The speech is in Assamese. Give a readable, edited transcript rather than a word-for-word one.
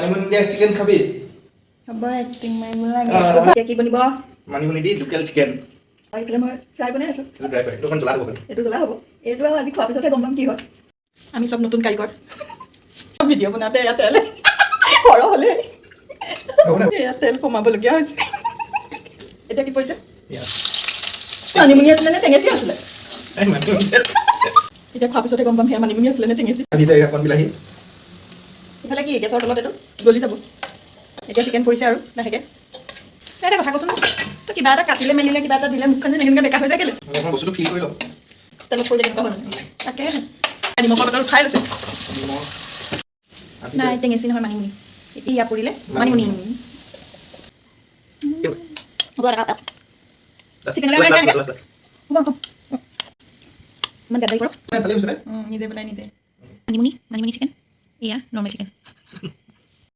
মানিমুনি দিয়া চিকেন খাবি হ'ব এক্টিং মাৰিব লাগে কি বনিব মানিমুনি দি লোকেল চিকেন এইফালে মই ফ্ৰাই বনাই আছোঁ এইটো ড্ৰাই ফ্ৰাই এইটো অকণ জ্বলা হ'ব এইটো জ্বলা হ'ব এইটো আৰু আজি খোৱাৰ পিছতহে গম পাম কি হয় আমি চব নতুন কাৰিকৰ ভিডিঅ' বনাওঁতে এয়া তেল সৰহ হ'লে এয়া তেল কমাবলগীয়া হৈছে এতিয়া কি পৰিছে মানিমুনি আছিলে নে টেঙেচি আছিলে এতিয়া খোৱাৰ পিছতহে গম পাম সেয়া মানিমুনি আছিলে নে টেঙেচি বিলাহী ইফালে কি গেছৰ তলত এইটো গলি যাব এতিয়া চিকেন পৰিছে আৰু লাহেকৈ এটা কথা কচোন তই কিবা এটা কাটিলে মেলিলে কিবা এটা দিলে মুখখন যেন এনেকৈ বেকা হৈ যায় কেলৈ বস্তুটো ফিল কৰি লওঁ তেলত পৰিলে কেনেকুৱা হয় তাকে নিমখৰ বটল খাই লৈছে নাই টেঙেচি নহয় মানিমুনি এতিয়া পৰিলে মানিমুনি চিকেন ইমান গাদাৰি কৰক নিজে পেলাই নিজে মানিমুনি চিকেন এয়া নৰ্মেল চিকেন